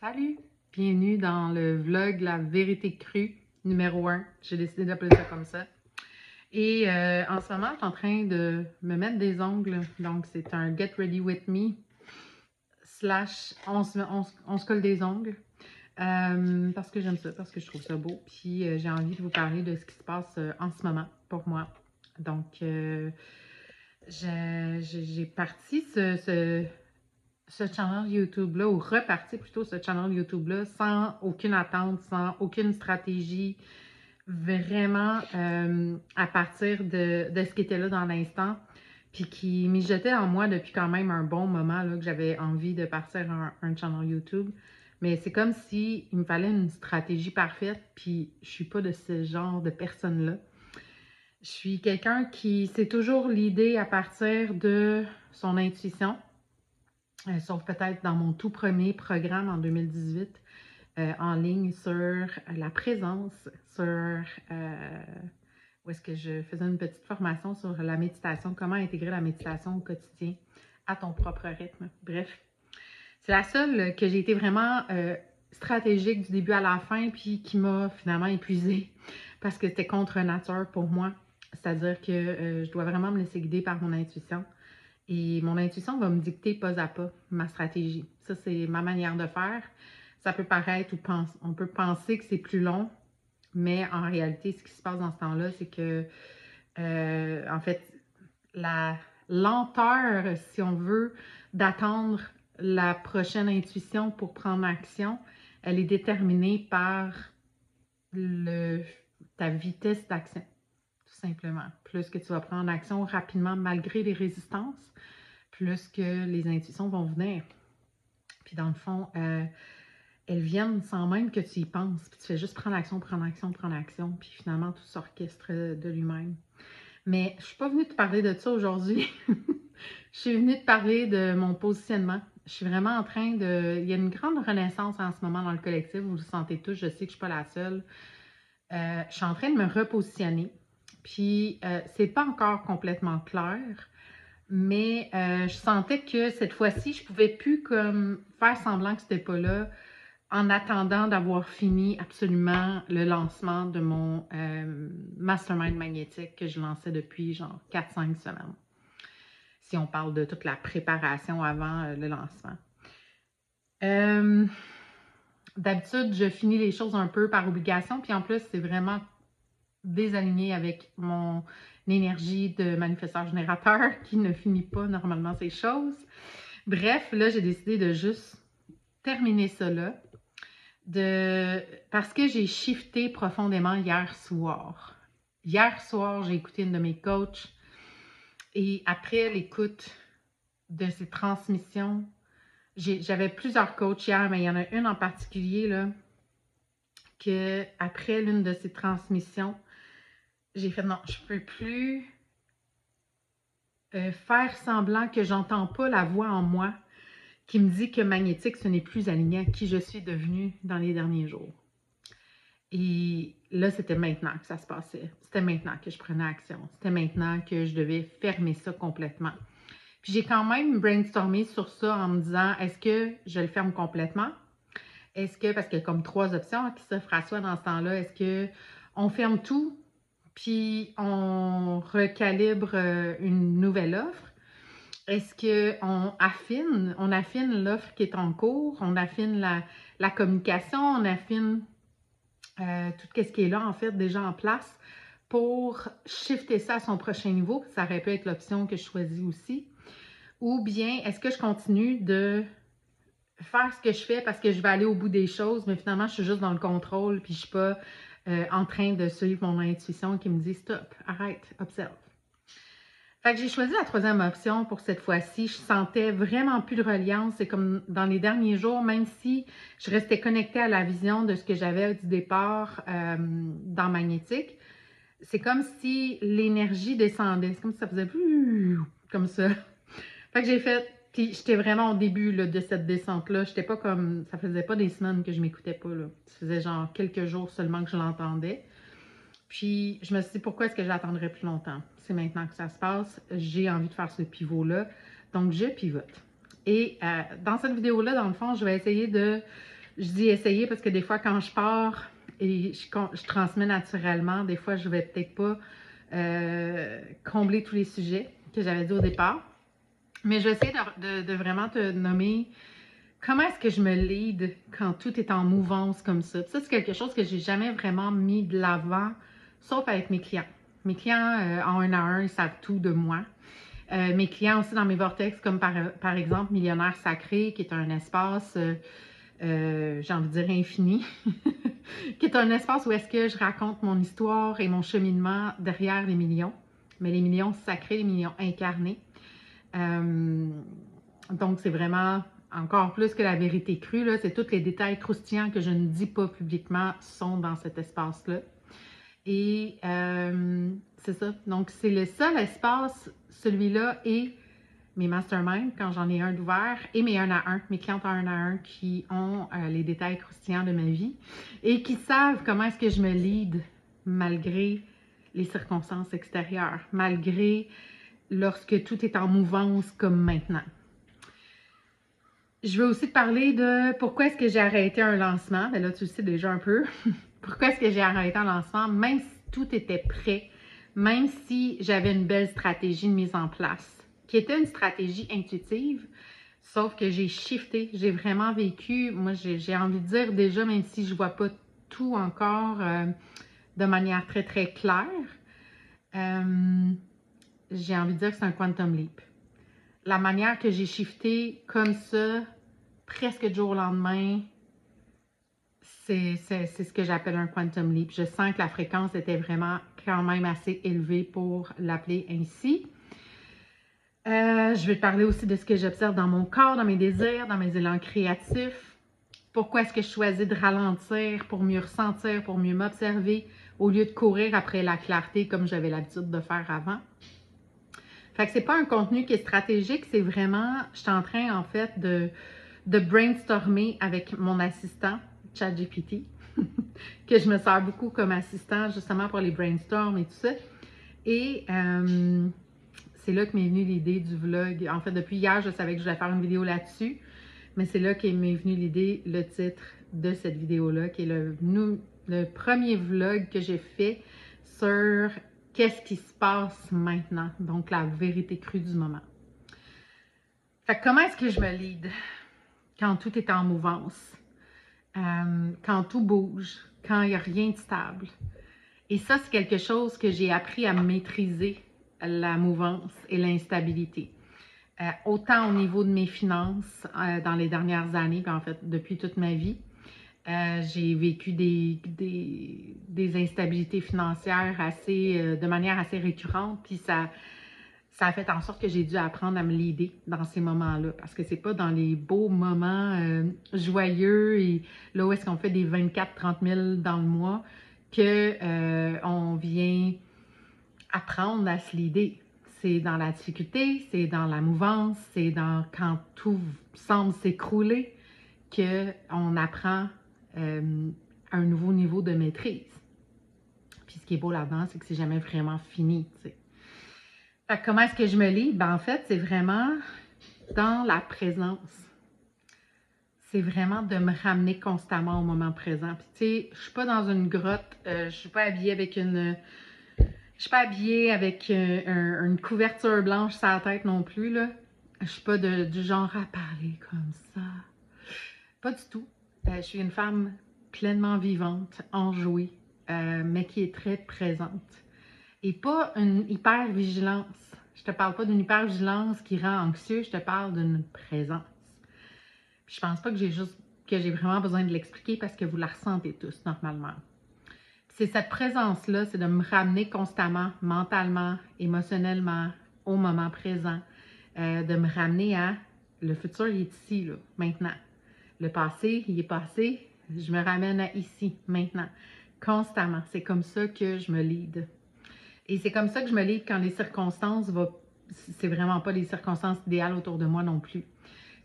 Salut! Bienvenue dans le vlog La vérité crue numéro 1. J'ai décidé d'appeler ça comme ça. Et en ce moment, je suis en train de me mettre des ongles. Donc, c'est un Get Ready With Me slash on se colle des ongles. Parce que j'aime ça, parce que je trouve ça beau. Puis j'ai envie de vous parler de ce qui se passe en ce moment pour moi. Donc, j'ai parti ce channel YouTube-là, ou reparti plutôt ce channel YouTube-là, sans aucune attente, sans aucune stratégie, vraiment à partir de ce qui était là dans l'instant, puis qui mijotait en moi depuis quand même un bon moment, là, que j'avais envie de partir un channel YouTube. Mais c'est comme si il me fallait une stratégie parfaite, puis je suis pas de ce genre de personne-là. Je suis quelqu'un qui s'est toujours l'idée à partir de son intuition. Sauf peut-être dans mon tout premier programme en 2018 en ligne sur la présence, sur où est-ce que je faisais une petite formation sur la méditation, comment intégrer la méditation au quotidien à ton propre rythme. Bref, c'est la seule que j'ai été vraiment stratégique du début à la fin, puis qui m'a finalement épuisée parce que c'était contre nature pour moi. C'est-à-dire que je dois vraiment me laisser guider par mon intuition. Et mon intuition va me dicter pas à pas ma stratégie. Ça, c'est ma manière de faire. Ça peut paraître, on peut penser que c'est plus long, mais en réalité, ce qui se passe dans ce temps-là, c'est que, en fait, la lenteur, si on veut, d'attendre la prochaine intuition pour prendre action, elle est déterminée par ta vitesse d'action, tout simplement. Plus que tu vas prendre action rapidement malgré les résistances, plus que les intuitions vont venir. Puis dans le fond, elles viennent sans même que tu y penses. Puis tu fais juste prendre action, prendre action, prendre action. Puis finalement, tout s'orchestre de lui-même. Mais je ne suis pas venue te parler de ça aujourd'hui. Je suis venue te parler de mon positionnement. Je suis vraiment en train de... Il y a une grande renaissance en ce moment dans le collectif. Vous le sentez tous. Je sais que je ne suis pas la seule. Je suis en train de me repositionner. Puis, c'est pas encore complètement clair. Mais je sentais que cette fois-ci, je ne pouvais plus comme faire semblant que c'était pas là en attendant d'avoir fini absolument le lancement de mon mastermind magnétique que je lançais depuis genre 4-5 semaines. Si on parle de toute la préparation avant le lancement. D'habitude, je finis les choses un peu par obligation, puis en plus, c'est vraiment désaligné avec mon énergie de manifesteur-générateur qui ne finit pas normalement ces choses. Bref, là, j'ai décidé de juste terminer ça là. Parce que j'ai shifté profondément hier soir. Hier soir, j'ai écouté une de mes coachs et après l'écoute de ces transmissions, j'avais plusieurs coachs hier, mais il y en a une en particulier là, que après l'une de ces transmissions, j'ai fait non, je ne peux plus faire semblant que j'entends pas la voix en moi qui me dit que magnétique, ce n'est plus aligné à qui je suis devenue dans les derniers jours. Et là, c'était maintenant que ça se passait. C'était maintenant que je prenais action. C'était maintenant que je devais fermer ça complètement. Puis j'ai quand même brainstormé sur ça en me disant, est-ce que je le ferme complètement? Est-ce que, parce qu'il y a comme 3 options qui s'offrent à soi dans ce temps-là, est-ce qu'on ferme tout, puis on recalibre une nouvelle offre? Est-ce qu'on affine l'offre qui est en cours, on affine la communication, on affine tout ce qui est là, en fait, déjà en place pour shifter ça à son prochain niveau. Ça aurait pu être l'option que je choisis aussi. Ou bien, est-ce que je continue de faire ce que je fais parce que je vais aller au bout des choses, mais finalement, je suis juste dans le contrôle puis je ne suis pas en train de suivre mon intuition qui me dit « Stop, arrête, observe ». Fait que j'ai choisi la 3e option pour cette fois-ci. Je sentais vraiment plus de reliance. C'est comme dans les derniers jours, même si je restais connectée à la vision de ce que j'avais du départ dans Magnétique, c'est comme si l'énergie descendait. C'est comme si ça faisait comme ça. Fait que j'ai fait, puis j'étais vraiment au début là, de cette descente-là. J'étais pas comme, ça faisait pas des semaines que je m'écoutais pas. Là. Ça faisait genre quelques jours seulement que je l'entendais. Puis, je me suis dit, pourquoi est-ce que j'attendrai plus longtemps? C'est maintenant que ça se passe. J'ai envie de faire ce pivot-là. Donc, je pivote. Et dans cette vidéo-là, dans le fond, je vais essayer de Je dis essayer parce que des fois, quand je pars et je transmets naturellement, des fois, je vais peut-être pas combler tous les sujets que j'avais dit au départ. Mais je vais essayer de vraiment te nommer comment est-ce que je me lead quand tout est en mouvance comme ça. Ça, c'est quelque chose que j'ai jamais vraiment mis de l'avant, sauf avec mes clients. Mes clients, en 1 à 1, ils savent tout de moi. Mes clients aussi dans mes vortex, comme par exemple Millionnaire Sacré, qui est un espace, j'ai envie de dire infini, qui est un espace où est-ce que je raconte mon histoire et mon cheminement derrière les millions, mais les millions sacrés, les millions incarnés. Donc, c'est vraiment encore plus que la vérité crue, là, c'est tous les détails croustillants que je ne dis pas publiquement sont dans cet espace-là. Et c'est ça. Donc, c'est le seul espace, celui-là, et mes masterminds, quand j'en ai un d'ouvert, et mes 1 à 1, mes clientes en 1 à 1 qui ont les détails croustillants de ma vie et qui savent comment est-ce que je me lead malgré les circonstances extérieures, malgré lorsque tout est en mouvance comme maintenant. Je veux aussi te parler de pourquoi est-ce que j'ai arrêté un lancement. Bien là, tu le sais déjà un peu. Pourquoi est-ce que j'ai arrêté un lancement, même si tout était prêt, même si j'avais une belle stratégie de mise en place, qui était une stratégie intuitive, sauf que j'ai shifté, j'ai vraiment vécu, moi j'ai envie de dire déjà, même si je ne vois pas tout encore de manière très très claire, j'ai envie de dire que c'est un quantum leap. La manière que j'ai shifté comme ça, presque du jour au lendemain, c'est ce que j'appelle un quantum leap. Je sens que la fréquence était vraiment quand même assez élevée pour l'appeler ainsi. Je vais te parler aussi de ce que j'observe dans mon corps, dans mes désirs, dans mes élans créatifs. Pourquoi est-ce que je choisis de ralentir pour mieux ressentir, pour mieux m'observer, au lieu de courir après la clarté comme j'avais l'habitude de faire avant. Fait que c'est pas un contenu qui est stratégique, c'est vraiment, je suis en train en fait de brainstormer avec mon assistant, ChatGPT, que je me sers beaucoup comme assistant justement pour les brainstorms et tout ça. Et c'est là que m'est venue l'idée du vlog. En fait, depuis hier, je savais que je voulais faire une vidéo là-dessus, mais c'est là qu'est m'est venue l'idée, le titre de cette vidéo-là, qui est le premier vlog que j'ai fait sur qu'est-ce qui se passe maintenant, donc la vérité crue du moment. Fait que comment est-ce que je me lead quand tout est en mouvance, quand tout bouge, quand il n'y a rien de stable? Et ça, c'est quelque chose que j'ai appris à maîtriser, la mouvance et l'instabilité. Autant au niveau de mes finances dans les dernières années, puis en fait depuis toute ma vie, j'ai vécu des instabilités financières de manière assez récurrente, puis ça a fait en sorte que j'ai dû apprendre à me leader dans ces moments-là, parce que c'est pas dans les beaux moments joyeux et là où est-ce qu'on fait des 24-30 000 dans le mois que on vient apprendre à se leader. C'est dans la difficulté, c'est dans la mouvance, c'est dans quand tout semble s'écrouler qu'on apprend un nouveau niveau de maîtrise. Puis ce qui est beau là-dedans, c'est que c'est jamais vraiment fini, tu sais. Fait que comment est-ce que je me lis? Ben en fait, c'est vraiment dans la présence. C'est vraiment de me ramener constamment au moment présent. Puis tu sais, je suis pas dans une grotte, je suis pas habillée avec une couverture blanche sur la tête non plus, là. Je suis pas du genre à parler comme ça. Pas du tout. Je suis une femme pleinement vivante, enjouée, mais qui est très présente. Et pas une hyper-vigilance. Je te parle pas d'une hyper-vigilance qui rend anxieux, je te parle d'une présence. Puis je pense pas que j'ai vraiment besoin de l'expliquer parce que vous la ressentez tous normalement. C'est cette présence-là, c'est de me ramener constamment, mentalement, émotionnellement, au moment présent, de me ramener à le futur, il est ici, là, maintenant. Le passé, il est passé, je me ramène à ici, maintenant, constamment. C'est comme ça que je me lead. Et c'est comme ça que je me lead quand les circonstances c'est vraiment pas les circonstances idéales autour de moi non plus.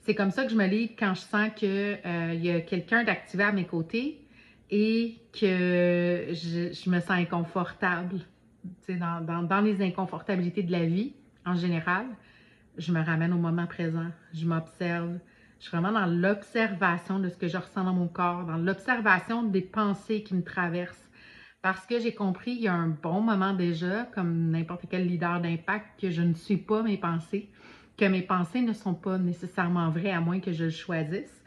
C'est comme ça que je me lead quand je sens qu'il y a quelqu'un d'activé à mes côtés et que je me sens inconfortable. Tu sais, dans les inconfortabilités de la vie, en général, je me ramène au moment présent. Je m'observe, Je suis vraiment dans l'observation de ce que je ressens dans mon corps, dans l'observation des pensées qui me traversent. Parce que j'ai compris il y a un bon moment déjà, comme n'importe quel leader d'impact, que je ne suis pas mes pensées, que mes pensées ne sont pas nécessairement vraies à moins que je le choisisse.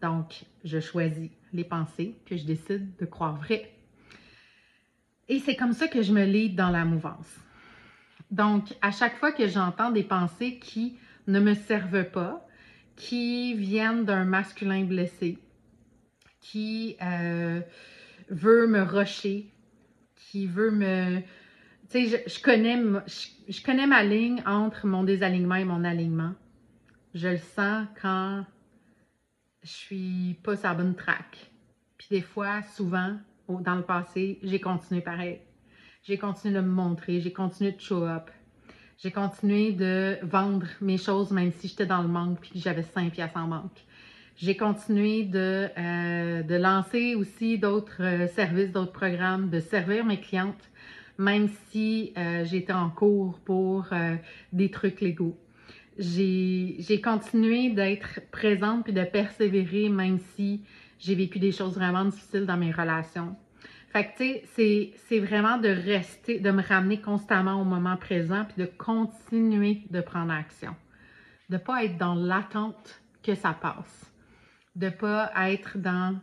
Donc, je choisis les pensées que je décide de croire vraies. Et c'est comme ça que je me lead dans la mouvance. Donc, à chaque fois que j'entends des pensées qui ne me servent pas, qui viennent d'un masculin blessé, qui veut me rusher, qui veut me... Tu sais, je connais ma ligne entre mon désalignement et mon alignement. Je le sens quand je suis pas sur la bonne track. Puis des fois, souvent, dans le passé, j'ai continué pareil. J'ai continué de me montrer, j'ai continué de show up. J'ai continué de vendre mes choses même si j'étais dans le manque puis que j'avais 5 piastres en manque. J'ai continué de lancer aussi d'autres services, d'autres programmes, de servir mes clientes, même si j'étais en cours pour des trucs légaux. J'ai continué d'être présente puis de persévérer même si j'ai vécu des choses vraiment difficiles dans mes relations. Fait que, tu sais, c'est vraiment de rester, de me ramener constamment au moment présent puis de continuer de prendre action. De ne pas être dans l'attente que ça passe. De ne pas être dans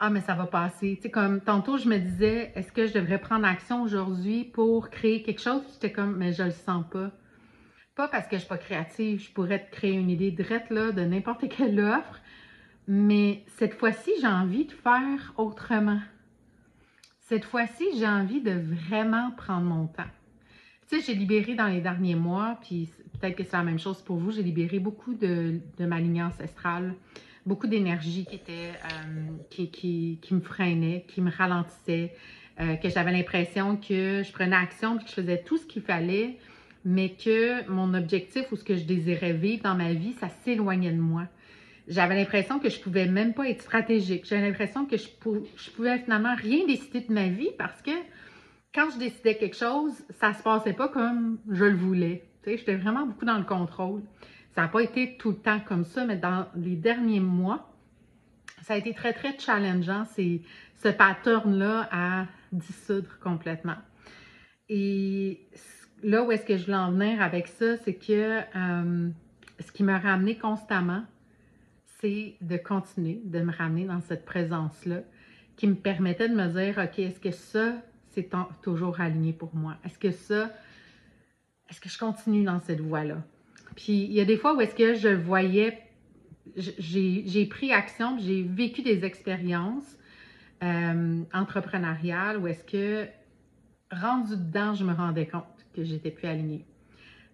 ah, mais ça va passer. Tu sais, comme tantôt, je me disais, est-ce que je devrais prendre action aujourd'hui pour créer quelque chose? J'étais comme, mais je le sens pas. Pas parce que je suis pas créative, je pourrais te créer une idée directe là, de n'importe quelle offre, mais cette fois-ci, j'ai envie de faire autrement. Cette fois-ci, j'ai envie de vraiment prendre mon temps. Tu sais, j'ai libéré dans les derniers mois, puis peut-être que c'est la même chose pour vous, j'ai libéré beaucoup de ma lignée ancestrale, beaucoup d'énergie qui était qui me freinait, qui me ralentissait, que j'avais l'impression que je prenais action, puis que je faisais tout ce qu'il fallait, mais que mon objectif ou ce que je désirais vivre dans ma vie, ça s'éloignait de moi. J'avais l'impression que je pouvais même pas être stratégique. J'avais l'impression que je pouvais finalement rien décider de ma vie parce que quand je décidais quelque chose, ça se passait pas comme je le voulais. Tu sais, j'étais vraiment beaucoup dans le contrôle. Ça n'a pas été tout le temps comme ça, mais dans les derniers mois, ça a été très, très challengeant, ce pattern-là à dissoudre complètement. Et là où est-ce que je voulais en venir avec ça, c'est que ce qui m'a ramené constamment, c'est de continuer de me ramener dans cette présence-là qui me permettait de me dire, OK, est-ce que ça, c'est toujours aligné pour moi? Est-ce que je continue dans cette voie-là? Puis, il y a des fois où est-ce que je voyais, j'ai pris action, j'ai vécu des expériences entrepreneuriales où est-ce que, rendu dedans, je me rendais compte que j'étais plus alignée.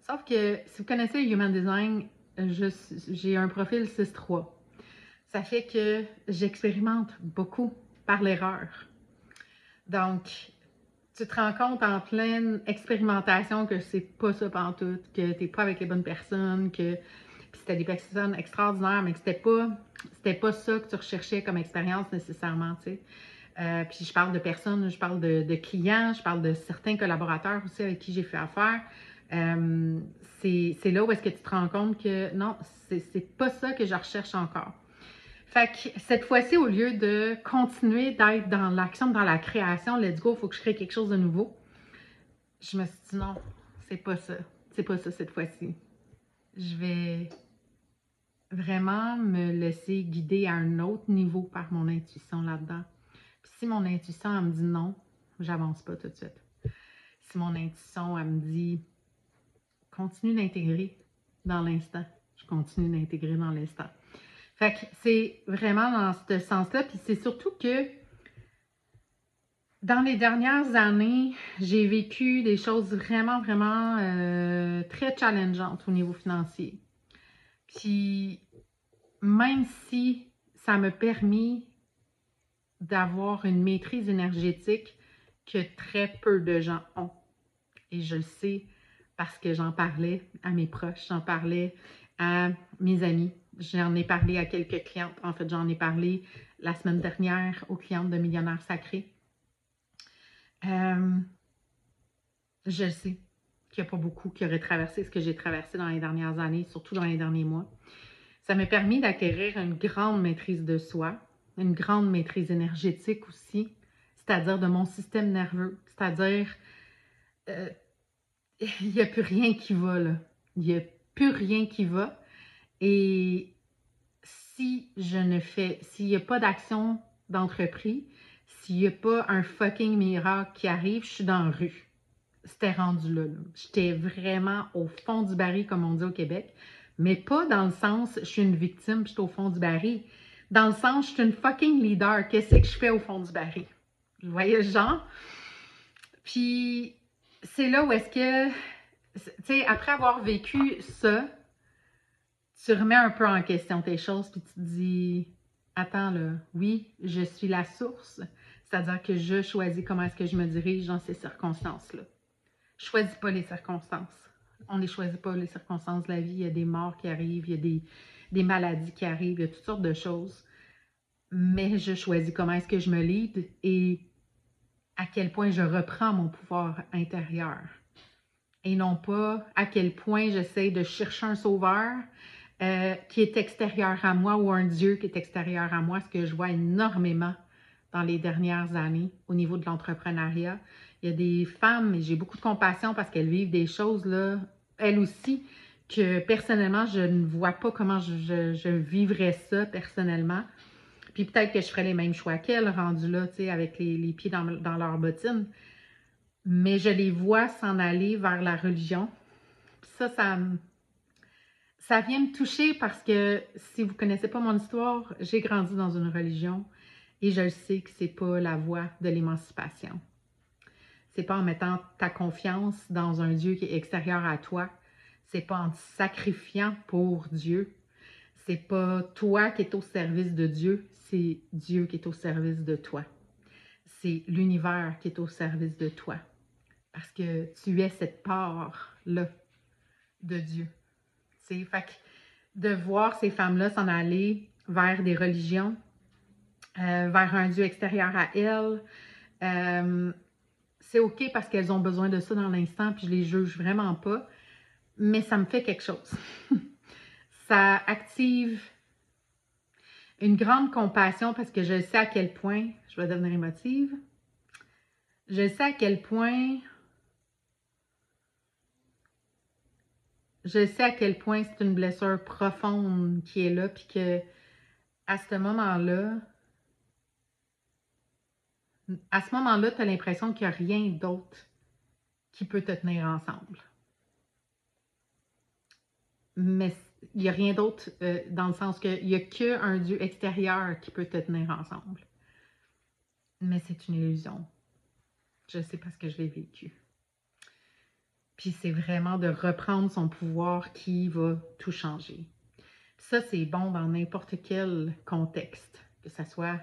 Sauf que, si vous connaissez le Human Design, j'ai un profil 6-3. Ça fait que j'expérimente beaucoup par l'erreur. Donc, tu te rends compte en pleine expérimentation que c'est pas ça pantoute, que t'es pas avec les bonnes personnes, que puis c'était des personnes extraordinaires, mais que c'était pas ça que tu recherchais comme expérience nécessairement, tu sais. Puis je parle de personnes, je parle de clients, je parle de certains collaborateurs aussi avec qui j'ai fait affaire. C'est là où est-ce que tu te rends compte que non, c'est pas ça que je recherche encore. Fait que cette fois-ci, au lieu de continuer d'être dans l'action, dans la création, let's go, il faut que je crée quelque chose de nouveau, je me suis dit non, c'est pas ça. C'est pas ça cette fois-ci. Je vais vraiment me laisser guider à un autre niveau par mon intuition là-dedans. Puis si mon intuition, elle me dit non, j'avance pas tout de suite. Si mon intuition, elle me dit continue d'intégrer dans l'instant, je continue d'intégrer dans l'instant. Fait que c'est vraiment dans ce sens-là. Puis c'est surtout que dans les dernières années, j'ai vécu des choses vraiment, vraiment très challengeantes au niveau financier. Puis même si ça m'a permis d'avoir une maîtrise énergétique que très peu de gens ont. Et je le sais parce que j'en parlais à mes proches, j'en parlais à mes amis. J'en ai parlé à quelques clientes. En fait, j'en ai parlé la semaine dernière aux clientes de Millionnaires Sacrés. Je sais qu'il n'y a pas beaucoup qui auraient traversé ce que j'ai traversé dans les dernières années, surtout dans les derniers mois. Ça m'a permis d'acquérir une grande maîtrise de soi, une grande maîtrise énergétique aussi, c'est-à-dire de mon système nerveux, c'est-à-dire il n'y a plus rien qui va là. Il n'y a plus rien qui va. Et si je ne fais, s'il n'y a pas d'action d'entreprise, s'il n'y a pas un fucking miracle qui arrive, je suis dans la rue. C'était rendu là. J'étais vraiment au fond du baril, comme on dit au Québec. Mais pas dans le sens, je suis une victime, puis je suis au fond du baril. Dans le sens, je suis une fucking leader. Qu'est-ce que je fais au fond du baril? Vous voyez le genre? Puis, c'est là où est-ce que, tu sais, après avoir vécu ça, tu remets un peu en question tes choses, puis tu te dis, attends là, oui, je suis la source, c'est-à-dire que je choisis comment est-ce que je me dirige dans ces circonstances-là. Je ne choisis pas les circonstances. On ne les choisit pas, les circonstances de la vie. Il y a des morts qui arrivent, il y a des maladies qui arrivent, il y a toutes sortes de choses. Mais je choisis comment est-ce que je me lead et à quel point je reprends mon pouvoir intérieur. Et non pas à quel point j'essaie de chercher un sauveur qui est extérieur à moi ou un Dieu qui est extérieur à moi, ce que je vois énormément dans les dernières années au niveau de l'entrepreneuriat. Il y a des femmes, et j'ai beaucoup de compassion parce qu'elles vivent des choses, là, elles aussi, que personnellement, je ne vois pas comment je vivrais ça personnellement. Puis peut-être que je ferais les mêmes choix qu'elles, rendues là, tu sais, avec les pieds dans leurs bottines. Mais je les vois s'en aller vers la religion. Puis ça vient me toucher parce que si vous ne connaissez pas mon histoire, j'ai grandi dans une religion et je le sais que c'est pas la voie de l'émancipation. C'est pas en mettant ta confiance dans un Dieu qui est extérieur à toi. C'est pas en te sacrifiant pour Dieu. C'est pas toi qui es au service de Dieu, c'est Dieu qui est au service de toi. C'est l'univers qui est au service de toi. Parce que tu es cette part-là de Dieu. Fait que de voir ces femmes-là s'en aller vers des religions, vers un Dieu extérieur à elles, c'est OK parce qu'elles ont besoin de ça dans l'instant, puis je les juge vraiment pas, mais ça me fait quelque chose. Ça active une grande compassion parce que je sais à quel point, je vais devenir émotive, je sais à quel point c'est une blessure profonde qui est là, puis que à ce moment-là, tu as l'impression qu'il n'y a rien d'autre qui peut te tenir ensemble. Mais il n'y a rien d'autre dans le sens qu'il n'y a qu'un Dieu extérieur qui peut te tenir ensemble. Mais c'est une illusion. Je sais parce que je l'ai vécu. Puis c'est vraiment de reprendre son pouvoir qui va tout changer. Ça, c'est bon dans n'importe quel contexte, que ce soit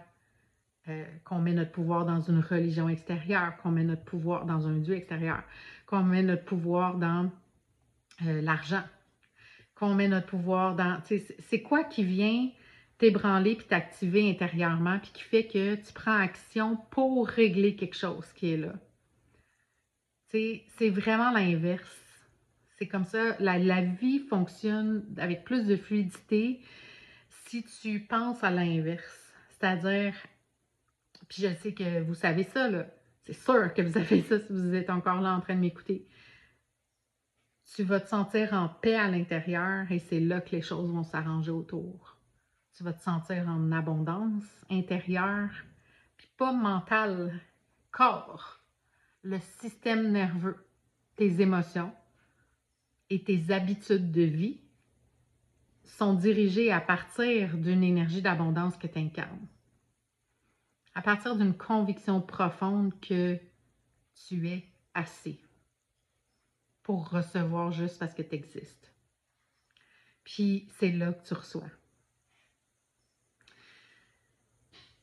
qu'on met notre pouvoir dans une religion extérieure, qu'on met notre pouvoir dans un Dieu extérieur, qu'on met notre pouvoir dans l'argent, qu'on met notre pouvoir dans... C'est quoi qui vient t'ébranler puis t'activer intérieurement puis qui fait que tu prends action pour régler quelque chose qui est là? C'est vraiment l'inverse. C'est comme ça, la vie fonctionne avec plus de fluidité si tu penses à l'inverse. C'est-à-dire, puis je sais que vous savez ça, là. C'est sûr que vous avez ça si vous êtes encore là en train de m'écouter. Tu vas te sentir en paix à l'intérieur et c'est là que les choses vont s'arranger autour. Tu vas te sentir en abondance intérieure, puis pas mentale, corps, le système nerveux, tes émotions et tes habitudes de vie sont dirigées à partir d'une énergie d'abondance que tu incarnes. À partir d'une conviction profonde que tu es assez pour recevoir juste parce que tu existes. Puis c'est là que tu reçois.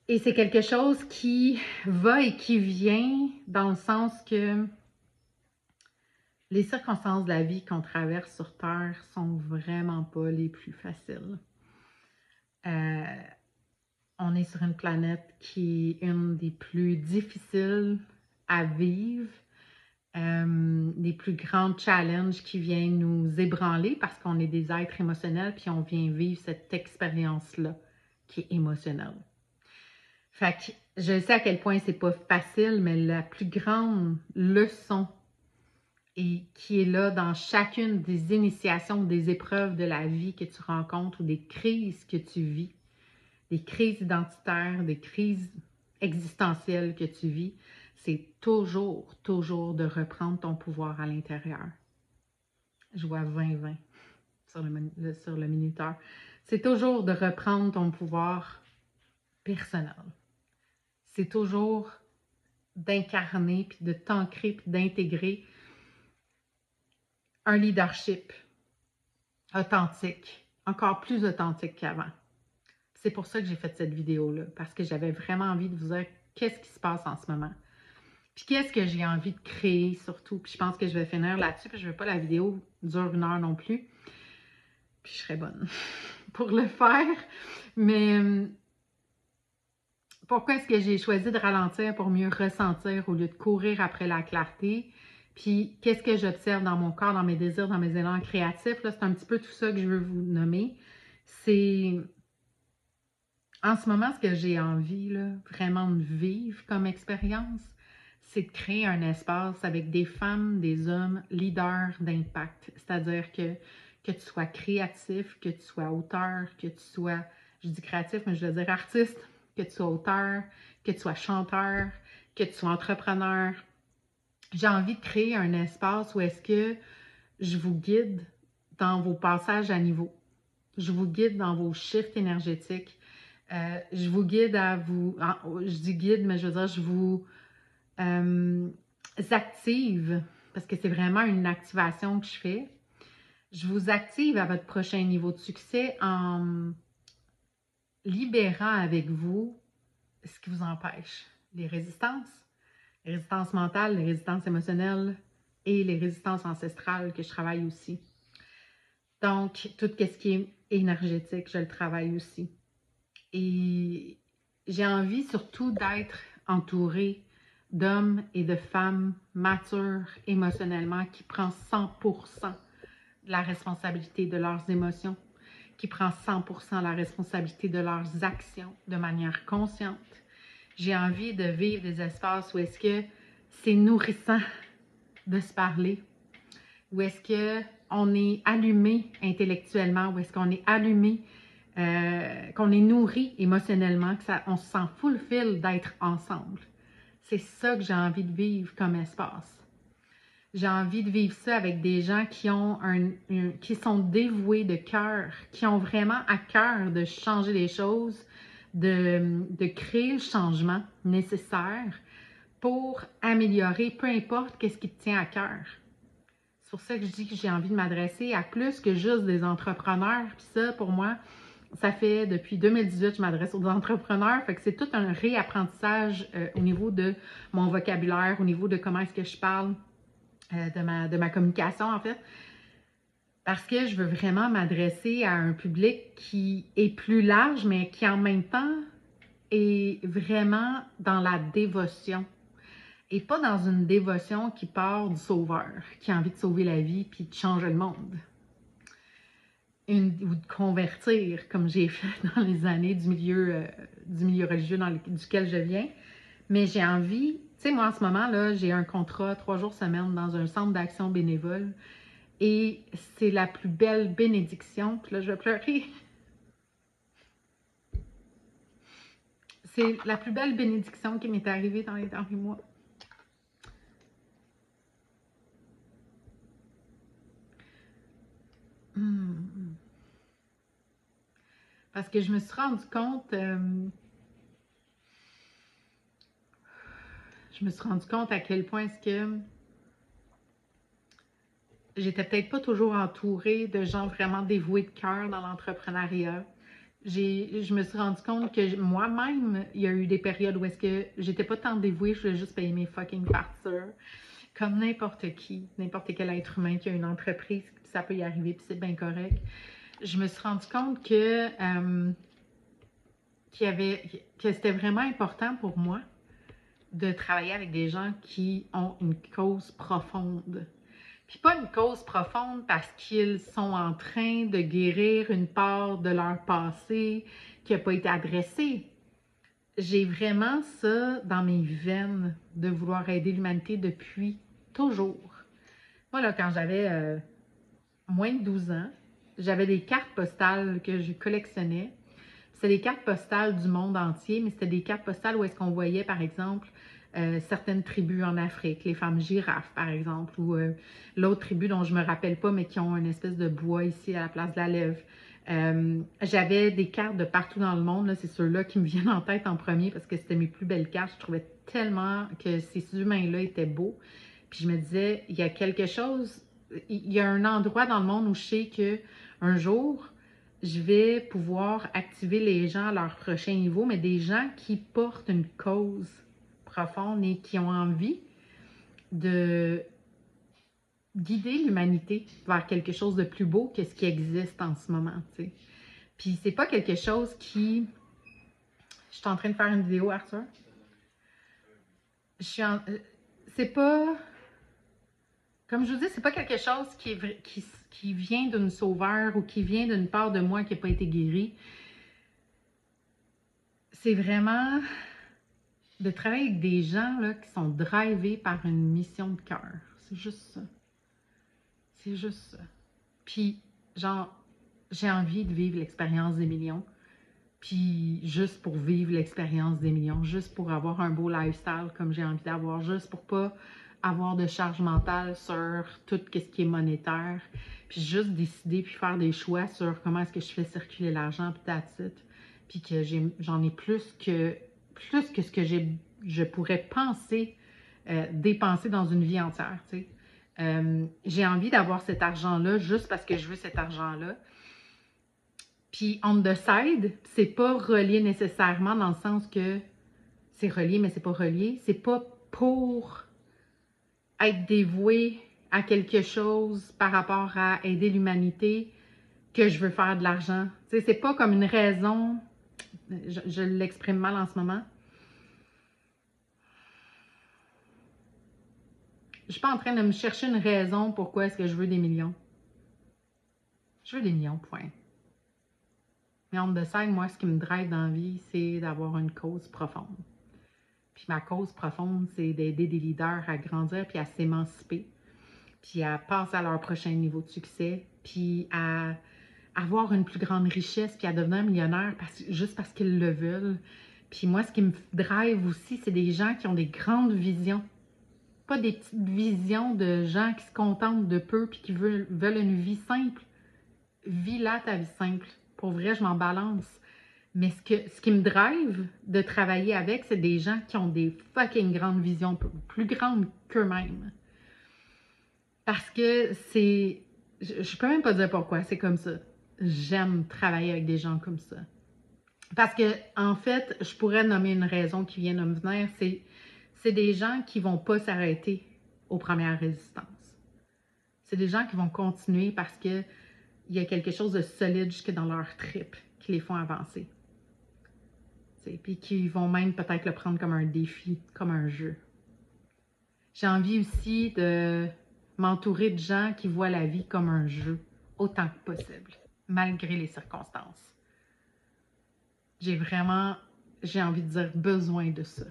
Et c'est quelque chose qui va et qui vient dans le sens que les circonstances de la vie qu'on traverse sur Terre sont vraiment pas les plus faciles. On est sur une planète qui est une des plus difficiles à vivre. les plus grands challenges qui viennent nous ébranler parce qu'on est des êtres émotionnels puis on vient vivre cette expérience-là qui est émotionnelle. Fait que je sais à quel point c'est pas facile, mais la plus grande leçon et qui est là dans chacune des initiations, des épreuves de la vie que tu rencontres ou des crises que tu vis, des crises identitaires, des crises existentielles que tu vis, c'est toujours, toujours de reprendre ton pouvoir à l'intérieur. Je vois 20-20 sur le minuteur. C'est toujours de reprendre ton pouvoir personnel. C'est toujours d'incarner, puis de t'ancrer, puis d'intégrer un leadership authentique, encore plus authentique qu'avant. C'est pour ça que j'ai fait cette vidéo-là, parce que j'avais vraiment envie de vous dire qu'est-ce qui se passe en ce moment. Puis qu'est-ce que j'ai envie de créer surtout. Puis je pense que je vais finir là-dessus, puis je ne veux pas la vidéo dure 1 heure non plus. Puis je serais bonne pour le faire. Mais pourquoi est-ce que j'ai choisi de ralentir pour mieux ressentir au lieu de courir après la clarté? Puis qu'est-ce que j'observe dans mon corps, dans mes désirs, dans mes élans créatifs? Là, c'est un petit peu tout ça que je veux vous nommer. C'est en ce moment ce que j'ai envie là, vraiment de vivre comme expérience, c'est de créer un espace avec des femmes, des hommes leaders d'impact. C'est-à-dire que tu sois créatif, que tu sois auteur, que tu sois, je dis créatif, mais je veux dire artiste, que tu sois auteur, que tu sois chanteur, que tu sois entrepreneur. J'ai envie de créer un espace où est-ce que je vous guide dans vos passages à niveau. Je vous guide dans vos shifts énergétiques. Je vous guide à vous... Je dis guide, mais je veux dire, je vous active, parce que c'est vraiment une activation que je fais. Je vous active à votre prochain niveau de succès en libérant avec vous ce qui vous empêche. Les résistances mentales, les résistances émotionnelles et les résistances ancestrales que je travaille aussi. Donc, tout ce qui est énergétique, je le travaille aussi. Et j'ai envie surtout d'être entourée d'hommes et de femmes matures émotionnellement qui prennent 100% de la responsabilité de leurs émotions, qui prennent 100% la responsabilité de leurs actions de manière consciente. J'ai envie de vivre des espaces où est-ce que c'est nourrissant de se parler, où est-ce qu'on est allumé intellectuellement, où est-ce qu'on est allumé, qu'on est nourri émotionnellement, qu'on se sent fulfill d'être ensemble. C'est ça que j'ai envie de vivre comme espace. J'ai envie de vivre ça avec des gens qui ont qui sont dévoués de cœur, qui ont vraiment à cœur de changer les choses, de créer le changement nécessaire pour améliorer peu importe qu'est-ce qui te tient à cœur. C'est pour ça que je dis que j'ai envie de m'adresser à plus que juste des entrepreneurs. Puis ça, pour moi, ça fait depuis 2018 que je m'adresse aux entrepreneurs. Fait que c'est tout un réapprentissage au niveau de mon vocabulaire, au niveau de comment est-ce que je parle, de ma communication en fait. Parce que je veux vraiment m'adresser à un public qui est plus large, mais qui en même temps est vraiment dans la dévotion. Et pas dans une dévotion qui part du sauveur, qui a envie de sauver la vie puis de changer le monde. Ou de convertir, comme j'ai fait dans les années du milieu religieux duquel je viens. Mais j'ai envie, tu sais, moi en ce moment, là, j'ai un contrat 3 jours semaine dans un centre d'action bénévole. Et c'est la plus belle bénédiction. Puis là, je vais pleurer. C'est la plus belle bénédiction qui m'est arrivée dans les derniers mois. Parce que je me suis rendu compte... je me suis rendu compte à quel point est-ce que j'étais peut-être pas toujours entourée de gens vraiment dévoués de cœur dans l'entrepreneuriat. Je me suis rendu compte que moi-même, il y a eu des périodes où est-ce que j'étais pas tant dévouée, je voulais juste payer mes fucking factures. Comme n'importe qui, n'importe quel être humain qui a une entreprise, ça peut y arriver, puis c'est bien correct. Je me suis rendu compte que c'était vraiment important pour moi de travailler avec des gens qui ont une cause profonde. Puis pas une cause profonde parce qu'ils sont en train de guérir une part de leur passé qui n'a pas été adressée. J'ai vraiment ça dans mes veines de vouloir aider l'humanité depuis toujours. Moi, là, quand j'avais moins de 12 ans, j'avais des cartes postales que je collectionnais. C'était des cartes postales du monde entier, mais c'était des cartes postales où est-ce qu'on voyait, par exemple, certaines tribus en Afrique, les femmes girafes, par exemple, ou l'autre tribu dont je ne me rappelle pas, mais qui ont une espèce de bois ici à la place de la lèvre. J'avais des cartes de partout dans le monde, c'est ceux-là qui me viennent en tête en premier parce que c'était mes plus belles cartes. Je trouvais tellement que ces humains-là étaient beaux. Puis je me disais, il y a quelque chose, il y a un endroit dans le monde où je sais qu'un jour, je vais pouvoir activer les gens à leur prochain niveau, mais des gens qui portent une cause profonde et qui ont envie de guider l'humanité vers quelque chose de plus beau que ce qui existe en ce moment, tu sais. Puis c'est pas quelque chose qui... Je suis en train de faire une vidéo, Arthur. C'est pas... Comme je vous dis, c'est pas quelque chose qui vient d'une sauveur ou qui vient d'une part de moi qui n'a pas été guérie. C'est vraiment de travailler avec des gens là, qui sont drivés par une mission de cœur. C'est juste ça. C'est juste ça. Puis, genre, j'ai envie de vivre l'expérience des millions. Puis, juste pour vivre l'expérience des millions, juste pour avoir un beau lifestyle comme j'ai envie d'avoir, juste pour pas avoir de charge mentale sur tout ce qui est monétaire, puis juste décider puis faire des choix sur comment est-ce que je fais circuler l'argent, puis that's it. Puis que j'en ai plus que ce que je pourrais penser dépenser dans une vie entière, tu sais. J'ai envie d'avoir cet argent-là juste parce que je veux cet argent-là. Puis on the side, c'est pas relié nécessairement dans le sens que c'est relié, mais c'est pas relié. C'est pas pour être dévoué à quelque chose par rapport à aider l'humanité que je veux faire de l'argent. Tu sais, c'est pas comme une raison, je l'exprime mal en ce moment. Je suis pas en train de me chercher une raison pourquoi est-ce que je veux des millions. Je veux des millions, point. Mais on the side, moi, ce qui me drive dans la vie, c'est d'avoir une cause profonde. Puis ma cause profonde, c'est d'aider des leaders à grandir, puis à s'émanciper, puis à passer à leur prochain niveau de succès, puis à avoir une plus grande richesse, puis à devenir millionnaire juste parce qu'ils le veulent. Puis moi, ce qui me drive aussi, c'est des gens qui ont des grandes visions. Pas des petites visions de gens qui se contentent de peu, puis qui veulent une vie simple. Vis-la ta vie simple. Pour vrai, je m'en balance. Mais ce qui me drive de travailler avec, c'est des gens qui ont des fucking grandes visions, plus grandes qu'eux-mêmes. Parce que c'est... Je peux même pas dire pourquoi, c'est comme ça. J'aime travailler avec des gens comme ça. Parce que, en fait, je pourrais nommer une raison qui vient de me venir, c'est des gens qui vont pas s'arrêter aux premières résistances. C'est des gens qui vont continuer parce que il y a quelque chose de solide jusque dans leur trip qui les font avancer. Puis qui vont même peut-être le prendre comme un défi, comme un jeu. J'ai envie aussi de m'entourer de gens qui voient la vie comme un jeu, autant que possible, malgré les circonstances. J'ai envie de dire, besoin de ça.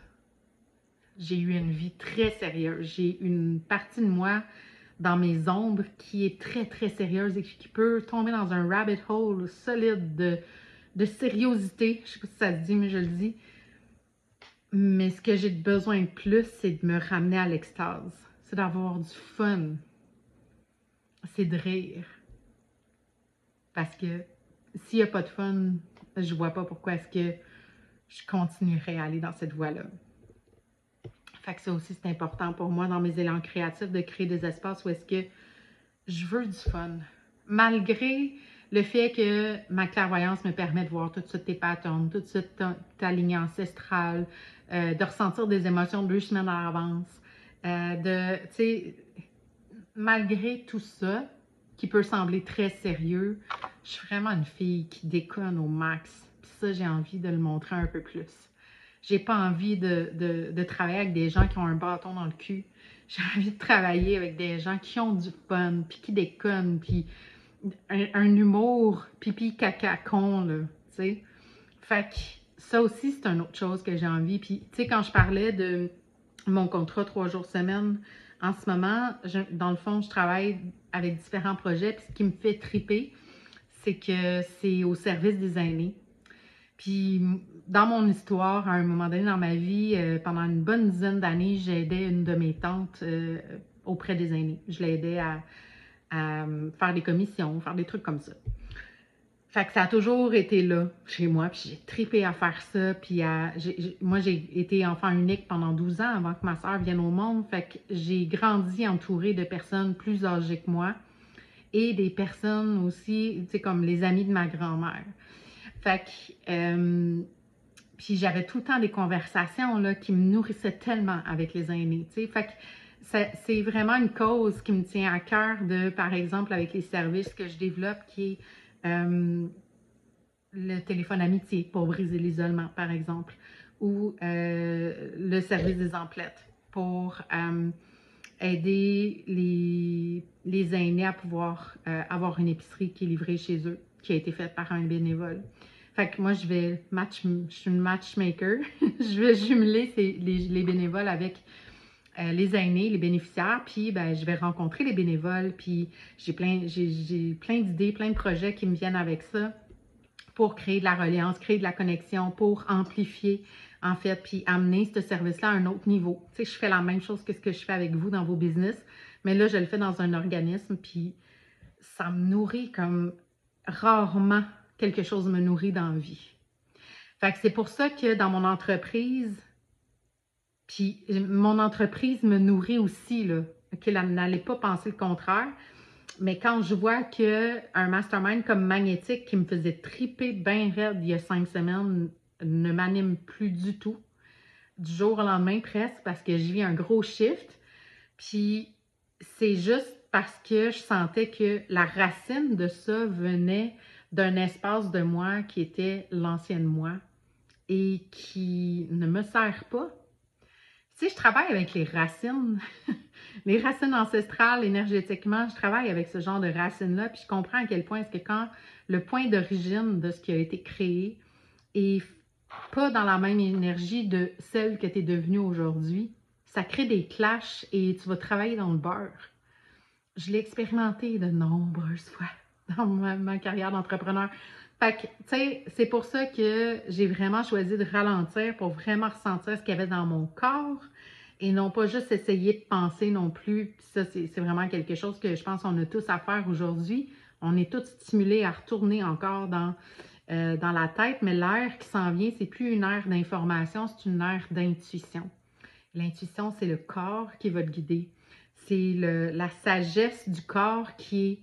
J'ai eu une vie très sérieuse. J'ai une partie de moi dans mes ombres qui est très, très sérieuse et qui peut tomber dans un rabbit hole solide de sériosité. Je ne sais pas si ça se dit, mais je le dis. Mais ce que j'ai besoin de plus, c'est de me ramener à l'extase. C'est d'avoir du fun. C'est de rire. Parce que s'il n'y a pas de fun, je ne vois pas pourquoi est-ce que je continuerai à aller dans cette voie-là. Fait que ça aussi, c'est important pour moi dans mes élans créatifs de créer des espaces où est-ce que je veux du fun. Malgré le fait que ma clairvoyance me permet de voir tout de suite tes patterns, tout de suite ta ligne ancestrale, de ressentir des émotions 2 semaines à l'avance, tu sais, malgré tout ça, qui peut sembler très sérieux, je suis vraiment une fille qui déconne au max. Puis ça, j'ai envie de le montrer un peu plus. J'ai pas envie de travailler avec des gens qui ont un bâton dans le cul. J'ai envie de travailler avec des gens qui ont du fun, puis qui déconnent, puis un humour pipi caca con, là, tu sais. Fait que ça aussi, c'est une autre chose que j'ai envie. Puis, tu sais, quand je parlais de mon contrat 3 jours semaine, en ce moment, dans le fond, je travaille avec différents projets. Puis, ce qui me fait triper, c'est que c'est au service des aînés. Puis, dans mon histoire, à un moment donné dans ma vie, pendant une bonne dizaine d'années, j'aidais une de mes tantes auprès des aînés. Je l'aidais à faire des commissions, faire des trucs comme ça. Fait que ça a toujours été là chez moi, puis j'ai tripé à faire ça, puis moi j'ai été enfant unique pendant 12 ans avant que ma soeur vienne au monde, fait que j'ai grandi entourée de personnes plus âgées que moi et des personnes aussi, tu sais, comme les amis de ma grand-mère. Fait que, puis j'avais tout le temps des conversations là, qui me nourrissaient tellement avec les aînés, tu sais, fait que c'est vraiment une cause qui me tient à cœur de, par exemple, avec les services que je développe, qui est le téléphone amitié pour briser l'isolement, par exemple, ou le service des emplettes pour aider les aînés à pouvoir avoir une épicerie qui est livrée chez eux, qui a été faite par un bénévole. Fait que moi, je suis une matchmaker. Je vais jumeler les bénévoles avec les aînés, les bénéficiaires, puis ben, je vais rencontrer les bénévoles, puis j'ai plein d'idées, plein de projets qui me viennent avec ça pour créer de la reliance, créer de la connexion, pour amplifier, en fait, puis amener ce service-là à un autre niveau. Tu sais, je fais la même chose que ce que je fais avec vous dans vos business, mais là, je le fais dans un organisme, puis ça me nourrit comme rarement quelque chose me nourrit dans la vie. Fait que c'est pour ça que dans mon entreprise, puis mon entreprise me nourrit aussi, là. OK, n'allez pas penser le contraire. Mais quand je vois qu'un mastermind comme Magnétique, qui me faisait triper bien raide il y a 5 semaines, ne m'anime plus du tout, du jour au lendemain presque, parce que je vis un gros shift. Puis c'est juste parce que je sentais que la racine de ça venait d'un espace de moi qui était l'ancienne moi et qui ne me sert pas. Tu sais, je travaille avec les racines, les racines ancestrales énergétiquement, je travaille avec ce genre de racines-là, puis je comprends à quel point est-ce que quand le point d'origine de ce qui a été créé est pas dans la même énergie de celle que tu es devenue aujourd'hui, ça crée des clashs et tu vas travailler dans le beurre. Je l'ai expérimenté de nombreuses fois dans ma carrière d'entrepreneur. Fait que, tu sais, c'est pour ça que j'ai vraiment choisi de ralentir pour vraiment ressentir ce qu'il y avait dans mon corps et non pas juste essayer de penser non plus. Puis ça, c'est vraiment quelque chose que je pense qu'on a tous à faire aujourd'hui. On est tous stimulés à retourner encore dans la tête, mais l'ère qui s'en vient, c'est plus une ère d'information, c'est une ère d'intuition. L'intuition, c'est le corps qui va te guider. C'est la sagesse du corps qui est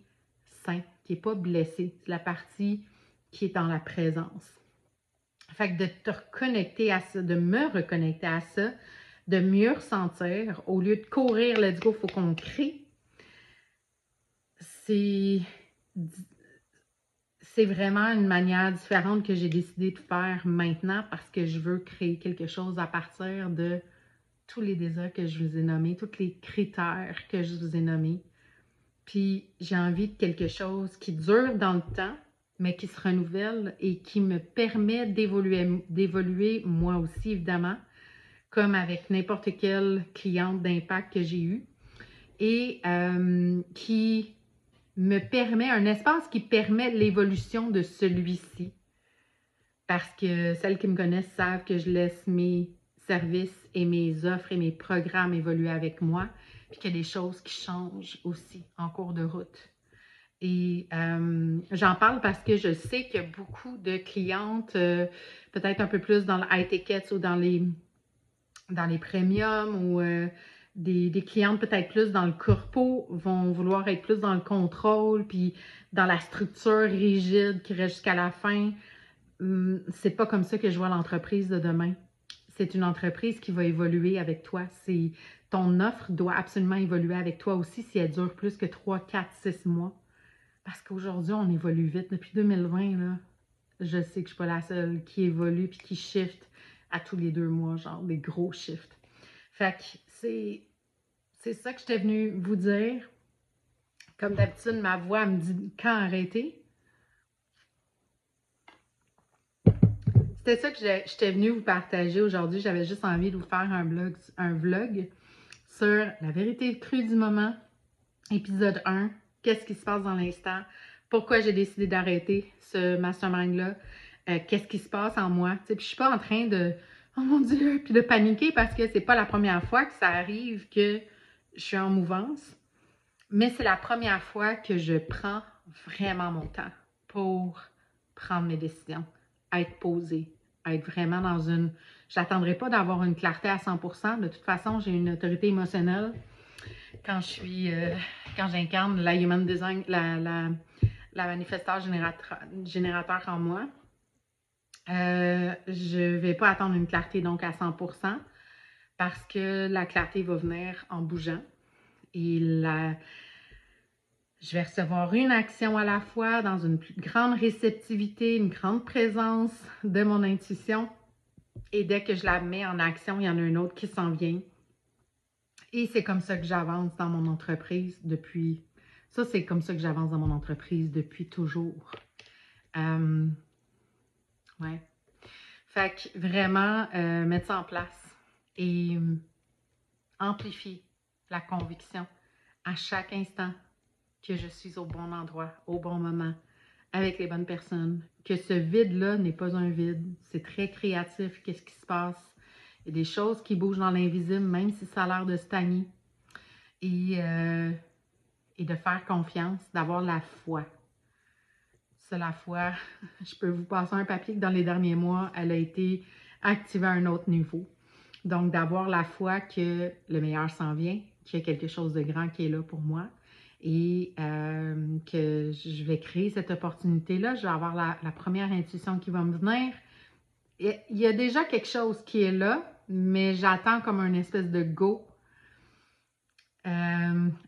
sain, qui n'est pas blessé. C'est la partie qui est dans la présence. Fait que de te reconnecter à ça, de me reconnecter à ça, de mieux ressentir, au lieu de courir, let's go, il faut qu'on crée. C'est vraiment une manière différente que j'ai décidé de faire maintenant parce que je veux créer quelque chose à partir de tous les désirs que je vous ai nommés, tous les critères que je vous ai nommés. Puis j'ai envie de quelque chose qui dure dans le temps, mais qui se renouvelle et qui me permet d'évoluer moi aussi, évidemment, comme avec n'importe quelle cliente d'impact que j'ai eue. Et qui me permet, un espace qui permet l'évolution de celui-ci. Parce que celles qui me connaissent savent que je laisse mes services et mes offres et mes programmes évoluer avec moi, puis qu'il y a des choses qui changent aussi en cours de route. Et j'en parle parce que je sais qu'il y a beaucoup de clientes, peut-être un peu plus dans le high tickets ou dans les premiums ou des clientes peut-être plus dans le corpo vont vouloir être plus dans le contrôle, puis dans la structure rigide qui reste jusqu'à la fin. C'est pas comme ça que je vois l'entreprise de demain. C'est une entreprise qui va évoluer avec toi. Ton offre doit absolument évoluer avec toi aussi si elle dure plus que 3, 4, 6 mois. Parce qu'aujourd'hui, on évolue vite. Depuis 2020, là, je sais que je ne suis pas la seule qui évolue puis qui shift à tous les 2 mois, genre des gros shifts. Fait que c'est ça que j'étais venue vous dire. Comme d'habitude, ma voix me dit quand arrêter. C'était ça que j'étais venue vous partager aujourd'hui. J'avais juste envie de vous faire un vlog sur la vérité crue du moment, épisode 1, qu'est-ce qui se passe dans l'instant, pourquoi j'ai décidé d'arrêter ce mastermind-là, qu'est-ce qui se passe en moi. Puis je suis pas en train de « Oh mon Dieu! » puis de paniquer parce que c'est pas la première fois que ça arrive que je suis en mouvance, mais c'est la première fois que je prends vraiment mon temps pour prendre mes décisions, être posée, être vraiment dans une... J'attendrai pas d'avoir une clarté à 100%. De toute façon, j'ai une autorité émotionnelle quand j'incarne la human design, la manifesteur générateur en moi. Je vais pas attendre une clarté donc à 100% parce que la clarté va venir en bougeant et je vais recevoir une action à la fois dans une plus grande réceptivité, une grande présence de mon intuition. Et dès que je la mets en action, il y en a une autre qui s'en vient. Et c'est comme ça que j'avance dans mon entreprise depuis... Ça, c'est comme ça que j'avance dans mon entreprise depuis toujours. Ouais. Fait que vraiment, mettre ça en place et amplifier la conviction à chaque instant que je suis au bon endroit, au bon moment, avec les bonnes personnes, que ce vide-là n'est pas un vide. C'est très créatif, qu'est-ce qui se passe. Il y a des choses qui bougent dans l'invisible, même si ça a l'air de stagner. Et de faire confiance, d'avoir la foi. Ça, la foi, je peux vous passer un papier que dans les derniers mois, elle a été activée à un autre niveau. Donc, d'avoir la foi que le meilleur s'en vient, qu'il y a quelque chose de grand qui est là pour moi et que je vais créer cette opportunité-là. Je vais avoir la première intuition qui va me venir. Il y a déjà quelque chose qui est là, mais j'attends comme un espèce de go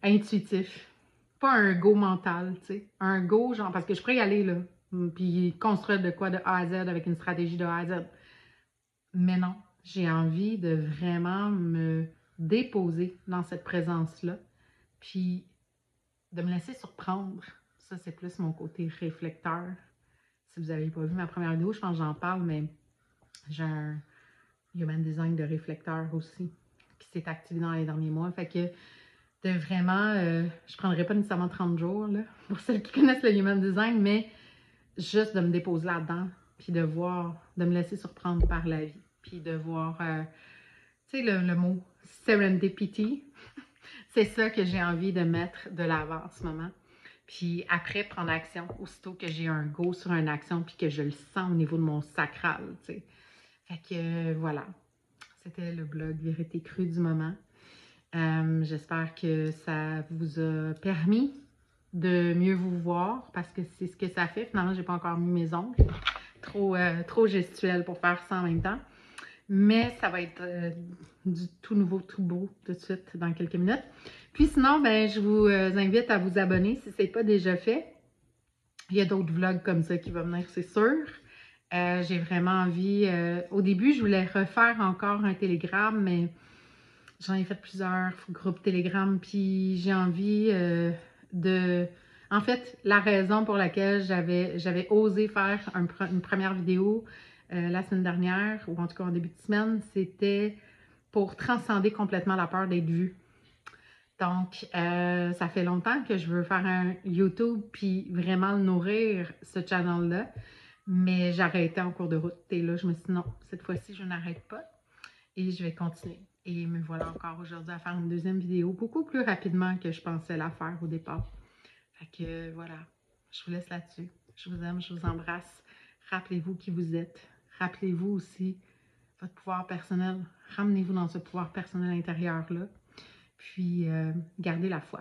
intuitif. Pas un go mental, tu sais. Un go, genre, parce que je pourrais y aller, là, puis construire de quoi de A à Z avec une stratégie de A à Z. Mais non, j'ai envie de vraiment me déposer dans cette présence-là, puis de me laisser surprendre. Ça, c'est plus mon côté réflecteur. Si vous n'avez pas vu ma première vidéo, je pense que j'en parle, mais j'ai un human design de réflecteur aussi qui s'est activé dans les derniers mois. Fait que de vraiment, je ne prendrai pas nécessairement 30 jours, là, pour celles qui connaissent le human design, mais juste de me déposer là-dedans, puis de voir, de me laisser surprendre par la vie, puis de voir, tu sais, le mot serendipity, c'est ça que j'ai envie de mettre de l'avant en ce moment. Puis après, prendre action, aussitôt que j'ai un go sur une action, puis que je le sens au niveau de mon sacral, tu sais. Fait que voilà, c'était le blog Vérité crue du moment. J'espère que ça vous a permis de mieux vous voir parce que c'est ce que ça fait. Finalement, j'ai pas encore mis mes ongles. Trop gestuelle pour faire ça en même temps. Mais ça va être du tout nouveau, tout beau tout de suite dans quelques minutes. Puis sinon, ben, je vous invite à vous abonner si ce n'est pas déjà fait. Il y a d'autres vlogs comme ça qui vont venir, c'est sûr. J'ai vraiment envie... au début, je voulais refaire encore un Telegram, mais j'en ai fait plusieurs groupes Telegram, puis j'ai envie de... En fait, la raison pour laquelle j'avais osé faire une première vidéo la semaine dernière, ou en tout cas en début de semaine, c'était pour transcender complètement la peur d'être vue. Donc, ça fait longtemps que je veux faire un YouTube, puis vraiment nourrir ce channel-là, mais j'ai arrêté en cours de route. Et là, je me suis dit non, cette fois-ci, je n'arrête pas et je vais continuer. Et me voilà encore aujourd'hui à faire une deuxième vidéo, beaucoup plus rapidement que je pensais la faire au départ. Fait que voilà, je vous laisse là-dessus. Je vous aime, je vous embrasse. Rappelez-vous qui vous êtes. Rappelez-vous aussi votre pouvoir personnel. Ramenez-vous dans ce pouvoir personnel intérieur-là. Puis, gardez la foi.